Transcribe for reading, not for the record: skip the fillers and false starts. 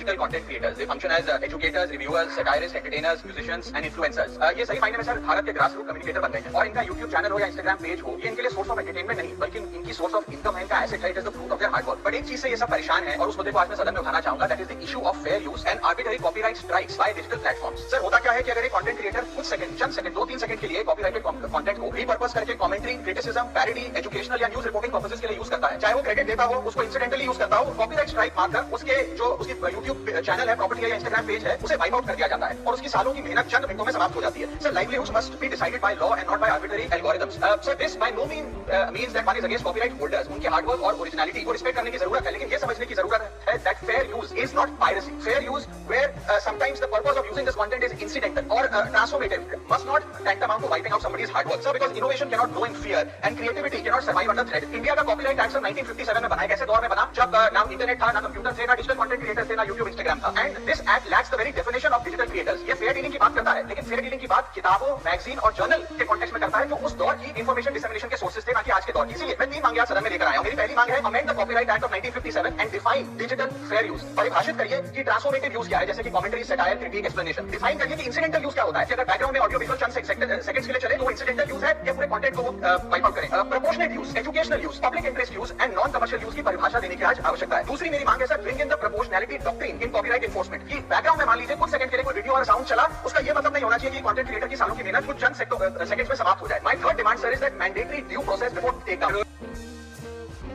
digital content creators. They function as educators, reviewers, satirists, entertainers, musicians and influencers. ये सही मायने में sir Bharat के ग्रासरूट कम्युनिकेटर बन गए हैं और इनका YouTube चैनल हो या Instagram पेज हो, ये इनके लिए सोर्स ऑफ एंटरटेनमेंट नहीं बल्कि इनकी सोर्स ऑफ इनकम है, इनका एसेट है, it is the fruit of their hard work. But एक चीज से ये सब परेशान है और उस मुद्दे को आज मैं सदन में उठाना चाहूंगा, that is the issue of fair use and arbitrary copyright strikes by digital platforms. Sir होता क्या है कि अगर एक कंटेंट क्रिएटर कुछ सेकंड, चंद सेकंड, 2-3 सेकंड के लिए कॉपीराइटेड कंटेंट को रीपर्पस करके कमेंट्री, क्रिटिसिज्म, पैरोडी, एजुकेशनल या न्यूज रिपोर्टिंग पर्पसेस के लिए यूज करता है, चाहे वो क्रेडिट देता हो, उसको इंसिडेंटली यूज करता हो, कॉपीराइट स्ट्राइक मारकर उसके जो उसकी YouTube चैनल है, प्रॉपर्टी है या Instagram पेज है, उसे वाइप आउट कर दिया जाता है और उसकी सालों की मेहनत चंद मिनटों में समाप्त हो जाती है। Sir livelihoods must be decided by law and not by arbitrary algorithms. Sir this by no means that one is against copyright holders. उनके हार्ड वर्क और ओरिजिनलिटी को रिस्पेक्ट करने की जरूरत है, लेकिन ये समझने की जरूरत है that fair use is not piracy. Fair use where sometimes the purpose of using this content is incidental or transformative must not tantamount to wiping out somebody's hard work, sir, because innovation cannot grow in fear and creativity cannot survive under threat. India का copyright act 1957 में बनाया, कैसे दौर में बना जब ना internet था, ना कंप्यूटर थे, ना डिजिटल कंटेंट क्रिएटर्स थे, ना YouTube Instagram था। And this act lakhs the very definition of digital creators. ये फेयर डीलिंग की बात करता है, लेकिन फेयर डीलिंग की बात किताबों, मैगजीन और जर्नल के कॉन्टेक्स्ट में करता है जो उस दौर की इंफॉर्मेशन डिसेमिनेशन के सोर्सेस थे, ना कि आज के दौर की। इसीलिए मैं 3 मांगे आज सदन में लेकर आया हूं। मेरी पहली मांग है, amend the copyright act of 1957 and define digital fair use. परिभाषित करिए कि ट्रांसफॉर्मेटिव यूज क्या है, जैसे कि commentary, satire, critic, explanation. Define करिए कि इंसिडेंटल यूज क्या होता है, अगर बैकग्राउंड में ऑडियो विजुअल चंद सेकंड्स के लिए चले तो वो इंसिडेंटल यूज है या पूरे कंटेंट को वाइप आउट करें। Proportionate use, educational use, public interest use and non commercial use की परिभाषा देने की आज आवश्यकता है। दूसरी मेरी मांग है sir, bring in the proportionality doctrine in copyright enforcement. कि बैकग्राउंड में मान लीजिए कुछ सेकंड के लिए कोई वीडियो और साउंड चला, उसका ये मतलब नहीं होना चाहिए कि कंटेंट क्रिएटर की सालों की मेहनत कुछ चंद सेकंड्स में समाप्त हो जाए। My third demand sir is that mandatory due process before take down.